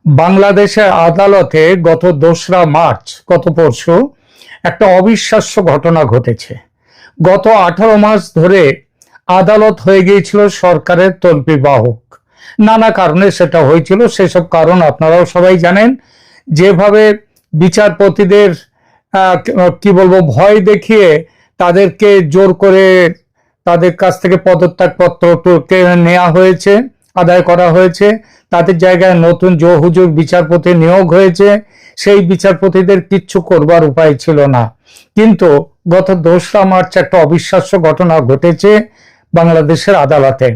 বাংলাদেশের আদালতে গত 2রা মার্চ গত পরশু একটা অবিশ্বাস্য ঘটনা ঘটেছে। গত 18 মাস ধরে আদালত হয়ে গিয়েছিল সরকারের তল্পি বাহক। নানা কারণে সেটা হয়েছিল, সেসব কারণ আপনারাও সবাই জানেন। যেভাবে বিচারপতিদের কি বলবো, ভয় দেখিয়ে তাদেরকে জোর করে তাদের কাছ থেকে পদত্যাগপত্র নেওয়া হয়েছে, আদায় করা হয়েছে, তাদের জায়গায় নতুন জহুজুর বিচারপতি নিয়োগ হয়েছে। সেই বিচারপতিদের কিচ্ছু করবার উপায় ছিল না। কিন্তু গত 2রা মার্চ একটা অবিশ্বাস্য ঘটনা ঘটেছে বাংলাদেশের আদালতে,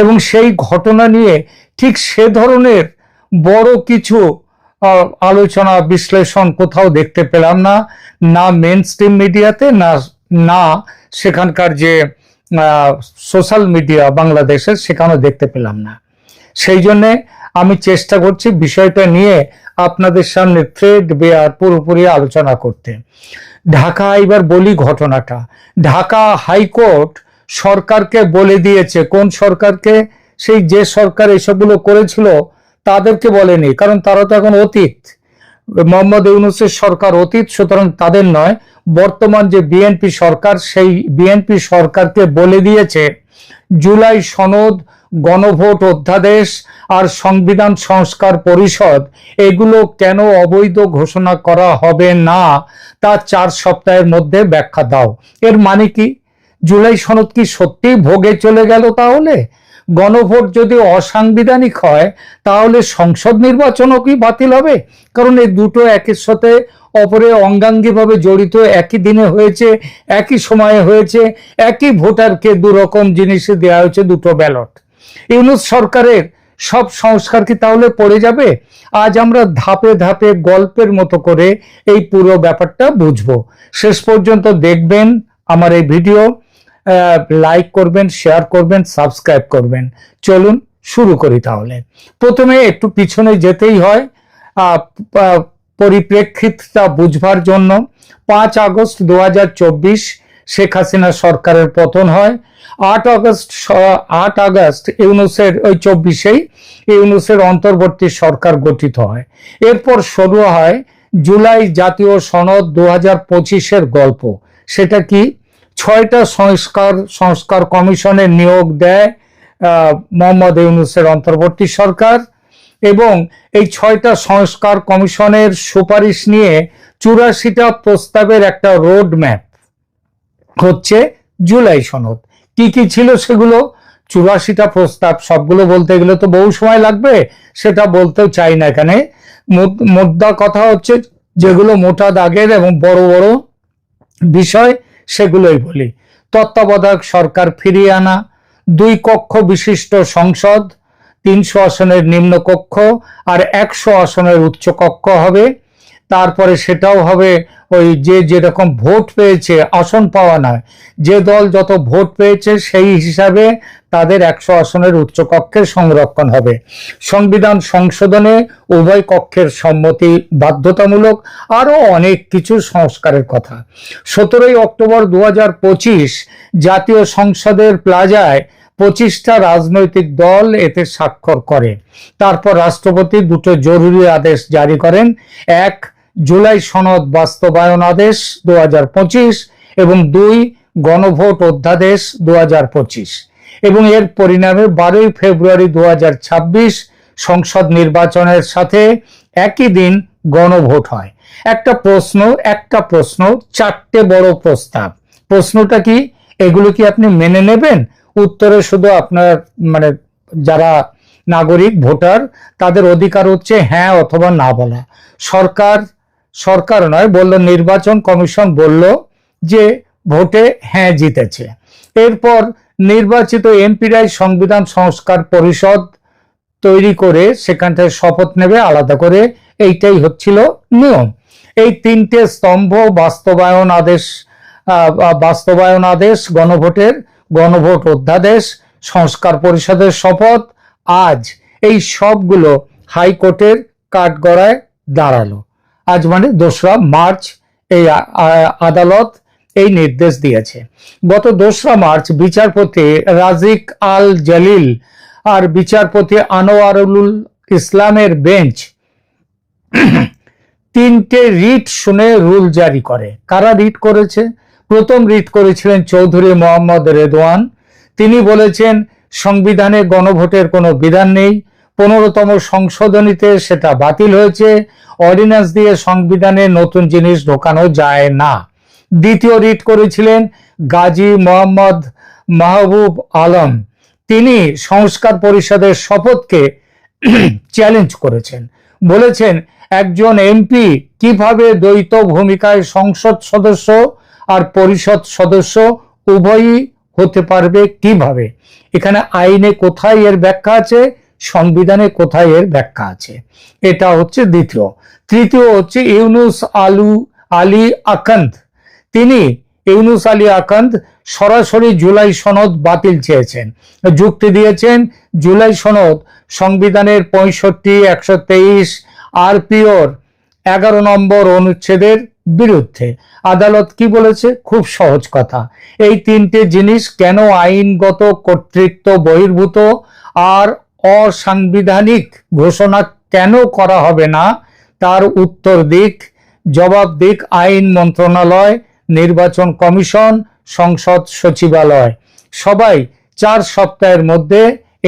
এবং সেই ঘটনা নিয়ে ঠিক সে ধরনের বড় কিছু আলোচনা বিশ্লেষণ কোথাও দেখতে পেলাম না, না মেন স্ট্রিম মিডিয়াতে, না সেখানকার যে সোশ্যাল মিডিয়া বাংলাদেশের, সেখানেও দেখতে পেলাম না। সেই জন্যে আমি চেষ্টা করছি বিষয়টা নিয়ে আপনাদের সামনে থ্রেড বেয়ার পুরোপুরি আলোচনা করতে। ঢাকা, এবার বলি ঘটনাটা। ঢাকা হাইকোর্ট সরকারকে বলে দিয়েছে, কোন সরকারকে? সেই যে সরকার এসবগুলো করেছিল তাদেরকে বলেনি, কারণ তারা তো এখন অতীত। মোহাম্মদ ইউনূসের সরকার অতীত, সুতরাং তাদের নয়। বর্তমান যে বিএনপি সরকার, সেই বিএনপি সরকারকে বলে দিয়েছে জুলাই সনদ, গণভোট অধ্যাদেশ আর সংবিধান সংস্কার পরিষদ এগুলো কেন অবৈধ ঘোষণা করা হবে না তা 4 সপ্তাহের মধ্যে ব্যাখ্যা দাও। এর মানে কি? জুলাই সনদ কি সত্যি ভোগে চলে গেল? তাহলে গণভোট যদি অসাংবিধানিক হয় তাহলে সংসদ নির্বাচনও কি বাতিল হবে? কারণ এই দুটো একের সাথে অপরে অঙ্গাঙ্গিভাবে জড়িত, একই দিনে হয়েছে, একই সময়ে হয়েছে, একই ভোটারকে দুরকম জিনিসে দেওয়া হয়েছে, দুটো ব্যালট। ইউনূস সরকারের সব সংস্কার কি তাহলে পড়ে যাবে? আজ আমরা ধাপে ধাপে গল্পের মতো করে এই পুরো ব্যাপারটা বুঝবো। শেষ পর্যন্ত দেখবেন আমার এই ভিডিও, লাইক করবেন, শেয়ার করবেন, সাবস্ক্রাইব করবেন। চলুন শুরু করি তাহলে। প্রথমে একটু পিছনে যেতেই হয় পরিপ্রেক্ষিতটা বুঝবার জন্য। 5 আগস্ট 2024 শেখ হাসিনা সরকারের পতন হয়। 8 আগস্ট ইউনূসের ওই 24-এই ইউনূসের অন্তর্বর্তী সরকার গঠিত হয়। এরপর শুরু হয় জুলাই জাতীয় সনদ 2025-এর গল্প। সেটা কি? 6টা সংস্কার কমিশনের নিয়োগ দেয় মোহাম্মদ ইউনূসের অন্তর্বর্তী সরকার, এবং এই 6টা সংস্কার কমিশনের সুপারিশ নিয়ে 84টা প্রস্তাবের একটা রোড ম্যাপ হচ্ছে জুলাই সনদ। কি কি ছিল সেগুলো? 84টা প্রস্তাব, সবগুলো বলতে গেলে তো বহু সময় লাগবে, সেটা বলতেও চাই না এখানে। মোদ্দা কথা হচ্ছে যেগুলো মোটা দাগের এবং বড় বড় বিষয় সেগুলোই বলি। তত্ত্বাবধায়ক সরকার ফিরিয়ে আনা, 2 কক্ষ বিশিষ্ট সংসদ, 300 আসনের নিম্নকক্ষ আর 100 আসনের উচ্চকক্ষ হবে। তারপরে সেটাও হবে ওই যে যেরকম ভোট পেয়েছে, আসন পাওয়া নয়, যে দল যত ভোট পেয়েছে সেই হিসাবে তাদের 100 আসনের উচ্চকক্ষের সংরক্ষণ হবে। সংবিধান সংশোধনে উভয় কক্ষের সম্মতি বাধ্যতামূলক, আরো অনেক কিছু সংস্কারের কথা। 17 অক্টোবর 2025 জাতীয় সংসদের প্লাজায় 25টা রাজনৈতিক দল এতে স্বাক্ষর করে। তারপর রাষ্ট্রপতি 2টো জরুরি আদেশ জারি করেন। 1 জুলাই সনদ বাস্তবায়ন আদেশ 2025 এবং 2 গণভোট অধ্যাদেশ 2025, এবং এর পরিণামে 12 ফেব্রুয়ারি 2026 সংসদ নির্বাচনের সাথে একই দিন গণভোট হয়। একটা প্রশ্ন, 4টে বড় প্রস্তাব। প্রশ্নটা কি? এগুলো কি আপনি মেনে নেবেন? উত্তরে শুধু আপনার যারা নাগরিক ভোটার তাদের অধিকার হচ্ছে হ্যাঁ অথবা না বলা। সরকার নয়, বলল নির্বাচন কমিশন বলল যে ভোটে হ্যাঁ জিতেছে। এরপর নির্বাচিত এমপিরাই সংবিধান সংস্কার পরিষদ তৈরি করে সেখান থেকে শপথ নেবে আলাদা করে। এইটাই হচ্ছিল নিয়ম। এই 3টে স্তম্ভ, বাস্তবায়ন আদেশ, গণভোট অধ্যাদেশ, সংস্কার পরিষদের শপথ, আজ এই সবগুলো হাইকোর্টের কাঠগড়ায় দাঁড়ালো। আজ 2রা মার্চ এই আদালত এই নির্দেশ দিয়েছে। গত 2রা মার্চ বিচারপতি রাজিক আল জলিল আর বিচারপতি আনোয়ারুল ইসলামের বেঞ্চ তিনটে রিট শুনে রুল জারি করে। কারা রিট করেছে? প্রথম রিট করেছিলেন চৌধুরী মোহাম্মদ রেদওয়ান। তিনি বলেছেন সংবিধানে গণভোটের কোনো বিধান নেই, 15তম সংশোধনীতে সেটা বাতিল হয়েছে, অর্ডিন্যান্স দিয়ে সংবিধানে নতুন জিনিস ঢোকানো যায় না। দ্বিতীয় রিট করেছিলেন গাজী মোহাম্মদ মাহবুব আলম। তিনি সংস্কার পরিষদের শপথকে চ্যালেঞ্জ করেছেন, বলেছেন একজন এমপি কিভাবে দ্বৈত ভূমিকায় সংসদ সদস্য আর পরিষদ সদস্য উভয়ই হতে পারবে কিভাবে? এখানে আইনে কোথায় এর ব্যাখ্যা আছে, সংবিধানে কোথায় এর ব্যাখ্যা আছে? এটা হচ্ছে দ্বিতীয়। তৃতীয় হচ্ছে ইউনুস আলী আকন্দ। তিনি ইউনুস আলী আকন্দ সরাসরি জুলাই সনদ বাতিল চেয়েছেন, যুক্তি দিয়েছেন জুলাই সনদ সংবিধানের 65, 123 আরপিওর 11 নম্বর অনুচ্ছেদের বিরুদ্ধে। আদালত কি বলেছে? খুব সহজ কথা, এই তিনটে জিনিস কেন আইনগত কর্তৃত্ব বহির্ভূত আর অসাংবিধানিক ঘোষণা কেন করা হবে না, তার উত্তর দিক, জবাব দিক আইন মন্ত্রণালয়, নির্বাচন কমিশন, সংসদ সচিবালয়। সবাই 4 সপ্তাহের মধ্যে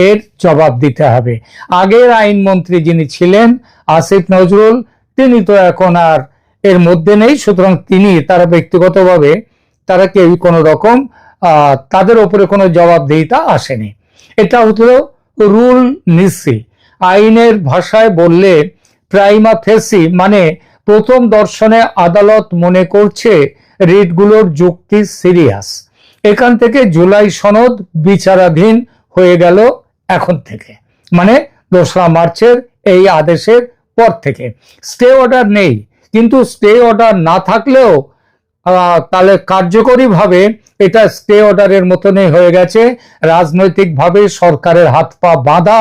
এর জবাব দিতে হবে। আগের আইনমন্ত্রী যিনি ছিলেন আসিফ নজরুল, তিনি তো এখন আর এর মধ্যে নেই, সুতরাং তারা ব্যক্তিগতভাবে তারা কেউ কোনো রকম তাদের উপরে কোনো জবাবদিহিতা আসেনি। এটা হলো রুল নিসি। আইনের ভাষায় বললে প্রাইমা ফেসি, মানে প্রথম দর্শনে আদালত মনে করছে রিটগুলোর যুক্তি সিরিয়াস। এখান থেকে জুলাই সনদ বিচারাধীন হয়ে গেল এখন থেকে, মানে 2রা মার্চের এই আদেশের পর থেকে। স্টে অর্ডার নেই, কিন্তু স্টে অর্ডার না থাকলেও তাহলে কার্যকরীভাবে এটা স্টে অর্ডারের মতনই হয়ে গেছে। রাজনৈতিকভাবে সরকারের হাত পা বাঁধা,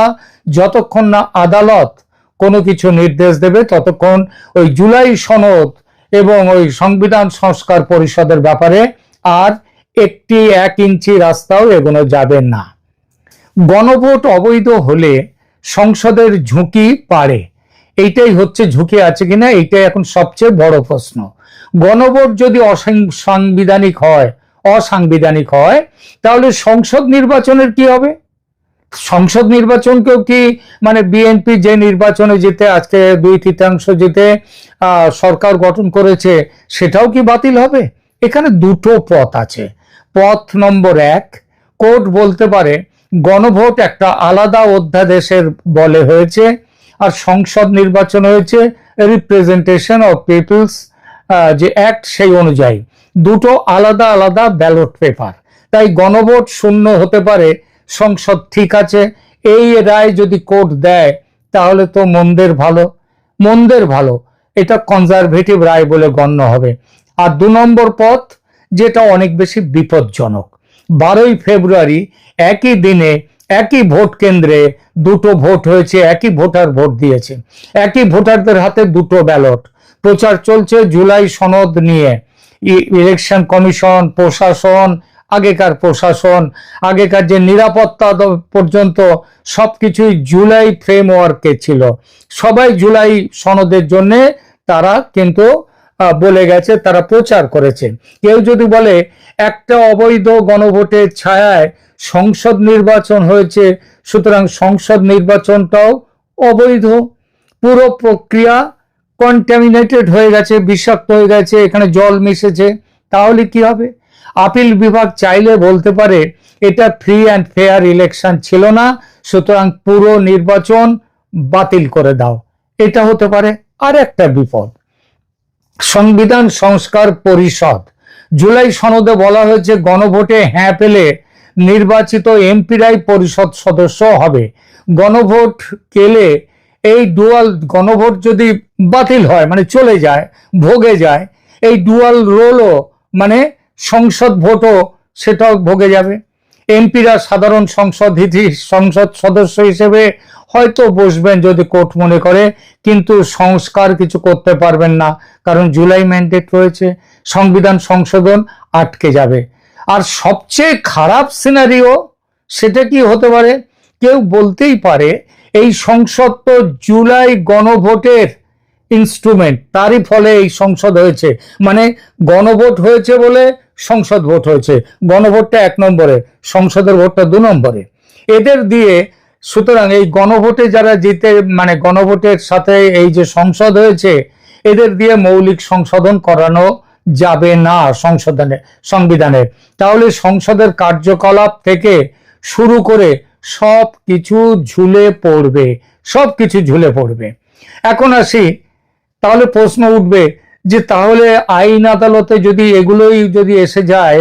যতক্ষণ না আদালত কোনো কিছু নির্দেশ দেবে ততক্ষণ ওই জুলাই সনদ এবং ওই সংবিধান সংস্কার পরিষদের ব্যাপারে আর 1 ইঞ্চি রাস্তাও এগোনো যাবে না। গণভোট অবৈধ হলে সংসদের ঝুঁকি বাড়ে, এইটাই হচ্ছে ঝুঁকি আছে কিনা, এইটাই এখন সবচেয়ে বড় প্রশ্ন। গণভোট যদি অসাংবিধানিক হয় তাহলে সংসদ নির্বাচনের কি হবে? সংসদ নির্বাচনকেও কি, মানে বিএনপি যে নির্বাচনে জিতে আজকে 2/3 জিতে সরকার গঠন করেছে, সেটাও কি বাতিল হবে? এখানে দুটো পথ আছে। পথ নম্বর 1, কোর্ট বলতে পারে গণভোট একটা আলাদা অধ্যাদেশের বলে হয়েছে আর সংসদ নির্বাচন হয়েছে রিপ্রেজেন্টেশন অফ পিপলস যে অ্যাক্ট, সেই অনুযায়ী দুটো আলাদা আলাদা ব্যালট পেপার, তাই গণভোট শূন্য হতে পারে, সংসদ ঠিক আছে। এই রায় যদি কোর্ট দেয় তাহলে তো মন্দের ভালো, এটা কনজারভেটিভ রায় বলে গণ্য হবে। আর 2 নম্বর পথ, যেটা অনেক বেশি বিপজ্জনক, 12ই ফেব্রুয়ারি একই দিনে একই ভোট কেন্দ্রে দুটো ভোট হয়েছে, একই ভোটার ভোট দিয়েছে, একই ভোটারদের হাতে দুটো ব্যালট, প্রচার চলছে জুলাই সনদ নিয়ে। ইলেকশন কমিশন, প্রশাসন, আগেকার যে নিরাপত্তা পর্যন্ত সবকিছুই জুলাই ফ্রেমওয়ার্কে ছিল। সবাই জুলাই সনদের জন্য তারা কিন্তু বলে গেছে, তারা প্রচার করেছে। কেউ যদি বলে একটা অবৈধ গণভোটের ছায়ায় সংসদ নির্বাচন হয়েছে, সুতরাং সংসদ নির্বাচনটাও অবৈধ, পুরো প্রক্রিয়া কন্টামিনেটেড হয়ে গেছে, বিষাক্ত হয়ে গেছে, এখানে জল মিশেছে, তাহলে কি হবে? আপিল বিভাগ চাইলে বলতে পারে এটা ফ্রি অ্যান্ড ফেয়ার ইলেকশন ছিল না, সুতরাং পুরো নির্বাচন বাতিল করে দাও। এটা হতে পারে। আর একটা বিপদ, সংবিধান সংস্কার পরিষদ, জুলাই সনদে বলা হয়েছে গণভোটে হ্যাঁ পেলে নির্বাচিত এমপিরাই পরিষদ সদস্য হবে। গণভোট গেলে এই ডুয়াল গণভোট যদি বাতিল হয়, মানে চলে যায়, ভোগে যায়, এই ডুয়াল রোলও, মানে সংসদ ভোটও সেটাও ভোগে যাবে। এমপিরা সাধারণ সংসদ সদস্য হিসেবে হয়তো বসবেন যদি কোর্ট মনে করে, কিন্তু সংস্কার কিছু করতে পারবেন না, কারণ জুলাই ম্যান্ডেট রয়েছে, সংবিধান সংশোধন আটকে যাবে। আর সবচেয়ে খারাপ সিনারিও সেটা কি হতে পারে? কেউ বলতেই পারে এই সংসদ তো জুলাই গণভোটের ইনস্ট্রুমেন্ট, তারই ফলে এই সংসদ হয়েছে। মানে গণভোট হয়েছে বলে সংসদ ভোট হয়েছে, গণভোটটা 1 নম্বরে, সংসদের ভোটটা 2 নম্বরে। এদের দিয়ে, সুতরাং এই গণভোটে যারা জিতে, মানে গণভোটের সাথে এই যে সংসদ হয়েছে, এদের দিয়ে মৌলিক সংশোধন করানো যাবে না সংবিধানে। তাহলে সংসদের কার্যকলাপ থেকে শুরু করে সব কিছু ঝুলে পড়বে, সব কিছু ঝুলে পড়বে। এখন আসি, তাহলে প্রশ্ন উঠবে যে তাহলে আইন আদালতে যদি এগুলোই যদি এসে যায়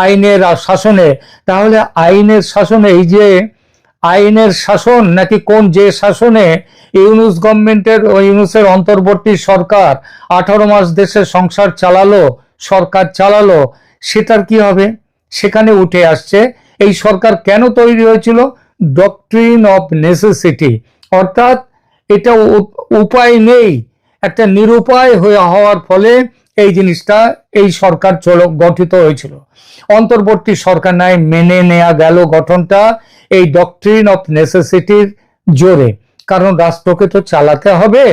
আইনের শাসনে, তাহলে আইনের শাসনে, এই যে আইনের শাসন নাকি কোন যে শাসনে ইউনূস গভর্নমেন্টের, ইউনূসের অন্তর্বর্তী সরকার 18 মাস দেশের সংসার চালালো, সরকার চালালো, সেটার কি হবে? সেখানে উঠে আসছে এই সরকার কেন তৈরি হয়েছিল? ডক্ট্রিন অফ নেসেসিটি, অর্থাৎ এটা উপায় নেই, একটা নিরুপায় হওয়ার ফলে এই জিনিসটা, এই সরকার গঠিত হয়েছিল। অন্তর্বর্তী সরকার নাই মেনে নেওয়া গেল গঠনটা এই ডক্ট্রিন অফ নেসেসিটির জোরে, কারণ রাষ্ট্রকে তো চালাতে হবে,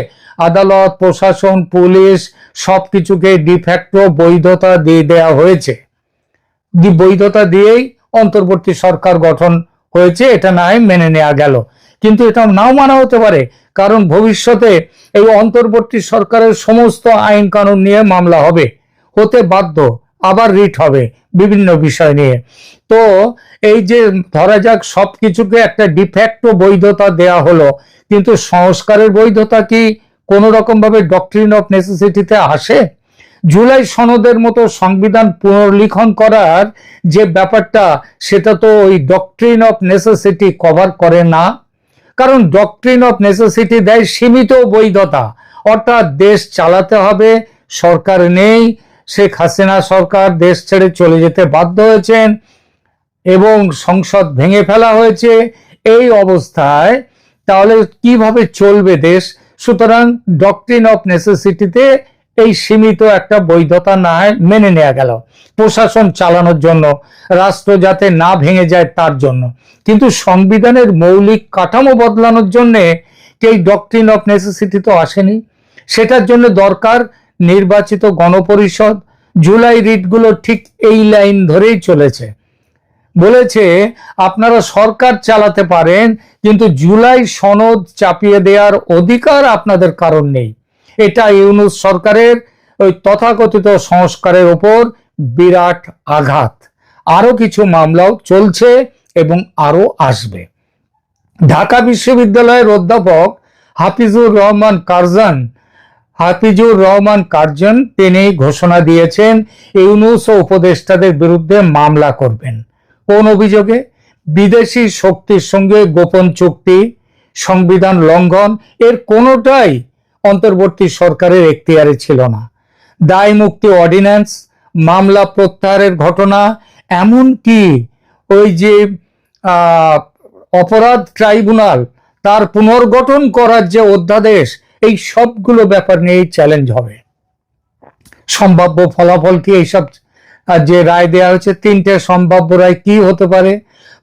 আদালত, প্রশাসন, পুলিশ সবকিছুকে ডিফ্যাক্টো বৈধতা দিয়ে দেওয়া হয়েছে, বৈধতা দিয়েই অন্তর্বর্তী সরকার গঠন হয়েছে, এটা নাই মেনে নেওয়া গেল। কিন্তু এটা নাও মানা হতে পারে, কারণ ভবিষ্যতে এই অন্তর্বর্তী সরকারের সমস্ত আইন কানুন নিয়ে মামলা হবে, হতে বাধ্য, আবার রিট হবে বিভিন্ন বিষয় নিয়ে। তো এই যে ধরা যাক সবকিছুকে একটা ডিফ্যাক্টো বৈধতা দেয়া হলো, কিন্তু সংস্কারের বৈধতা কি কোনো রকম ভাবে ডক্ট্রিন অফ নেসেসিটিতে আসে? জুলাই সনদের মতো সংবিধান পুনর্লিখন করার যে ব্যাপারটা, সেটা তো ওই ডক্ট্রিন অফ নেসেসিটি কভার করে না, কারণ ডক্ট্রিন অফ নেসেসিটি দেয় সীমিত বৈধতা, অর্থাৎ দেশ চালাতে হবে, সরকার নেই, শেখ হাসিনা সরকার দেশ ছেড়ে চলে যেতে বাধ্য হয়েছেন এবং সংসদ ভেঙে ফেলা হয়েছে। এই অবস্থায় তাহলে কিভাবে চলবে দেশ? সুতরাং ডক্ট্রিন অফ নেসেসিটিতে এই সীমিত একটা বৈধতা না মেনে নেওয়া গেল, প্রশাসন চালানোর জন্য, রাষ্ট্র যাতে না ভেঙে যায় তার জন্য। কিন্তু সংবিধানের মৌলিক কাঠামো বদলানোর জন্য এই ডক্ট্রিন অফ নেসেসিটি তো আসেনি। সেটার জন্য দরকার নির্বাচিত গণপরিষদ। জুলাই রিটগুলো ঠিক এই লাইন ধরেই চলেছে, বলেছে আপনারা সরকার চালাতে পারেন, কিন্তু জুলাই সনদ চাপিয়ে দেওয়ার অধিকার আপনাদের কারণ নেই। এটা ইউনূস সরকারের ওই তথাকথিত সংস্কারের ওপর বিরাট আঘাত। আরো কিছু মামলাও চলছে এবং আরো আসবে। ঢাকা বিশ্ববিদ্যালয়ের অধ্যাপক হাফিজুর রহমান কার্জন তিনি ঘোষণা দিয়েছেন ইউনূস ও উপদেষ্টাদের বিরুদ্ধে মামলা করবেন। কোন অভিযোগে? বিদেশি শক্তির সঙ্গে গোপন চুক্তি, সংবিধান লঙ্ঘন, এর কোনোটাই অন্তর্বর্তী সরকারের এখতিয়ারে ছিল না। দায় মুক্তি অর্ডিন্যান্স, মামলা প্রত্যাহারের ঘটনা, এমনকি ওই যে অপরাধ ট্রাইব্যুনাল, তার পুনর্গঠন করার যে অধ্যাদেশ, এই সবগুলো ব্যাপার নিয়েই চ্যালেঞ্জ হবে। সম্ভাব্য ফলাফল কি? এইসব যে রায় দেওয়া হয়েছে, 3টে সম্ভাব্য রায় কি হতে পারে?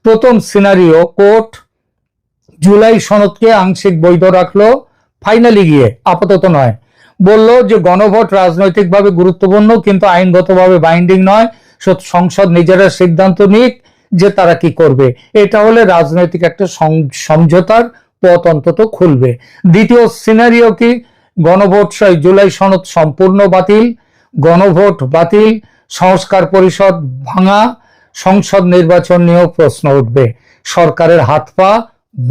প্রথম সিনারিও, কোর্ট জুলাই সনদকে আংশিক বৈধ রাখলো, ফাইনালি গিয়ে, আপাতত নয়, বলল যে গণভোট রাজনৈতিকভাবে গুরুত্বপূর্ণ কিন্তু আইনগতভাবে বাইন্ডিং নয়, সংসদ নিজেরা সিদ্ধান্ত নিক যে তারা কি করবে। এটা হলে রাজনৈতিক একটা সমঝোতার পথ অন্তত খুলবে। দ্বিতীয় সিনারিও কি? গণভোট, জুলাই সনদ সম্পূর্ণ বাতিল, গণভোট বাতিল, সংস্কার পরিষদ ভাঙা, সংসদ নির্বাচন নিয়েও প্রশ্ন উঠবে, সরকারের হাত পা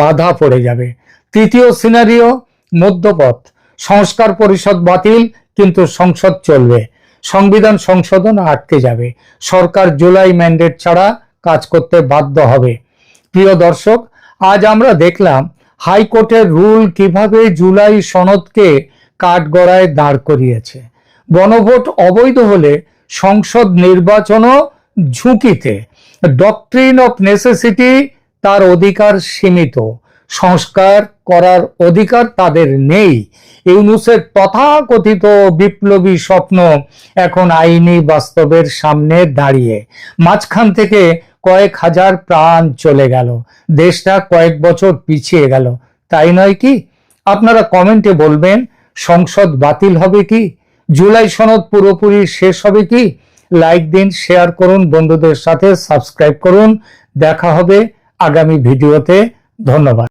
বাধা পড়ে যাবে। তৃতীয় সিনারিও মধ্যপথ, সংস্কার পরিষদ বাতিল কিন্তু সংসদ চলবে, সংবিধান সংশোধন আটকে যাবে, সরকার জুলাই ম্যান্ডেট ছাড়া কাজ করতে বাধ্য হবে। প্রিয় দর্শক, আজ আমরা দেখলাম হাইকোর্টের রুল কিভাবে জুলাই সনদকে কাঠগড়ায় দাঁড় করিয়েছে। গণভোট অবৈধ হলে সংসদ নির্বাচনও ঝুঁকিতে। ডক্ট্রিন অফ নেসেসিটি, তার অধিকার সীমিত, সংস্কার করার অধিকার তাদের নেই। ইউনূসের তথাকথিত বিপ্লবী স্বপ্ন এখন আইনি বাস্তবের সামনে দাঁড়িয়ে। মাঝখান থেকে কয়েক হাজার প্রাণ চলে গেল, দেশটা কয়েক বছর পিছিয়ে গেল, তাই নয় কি? আপনারা কমেন্টে বলবেন সংসদ বাতিল হবে কি? জুলাই সনদ পুরোপুরি শেষ হবে কি? লাইক দিন, শেয়ার করুন, বন্ধুদের সাথে সাবস্ক্রাইব করুন। দেখা হবে আগামী ভিডিওতে। ধন্যবাদ।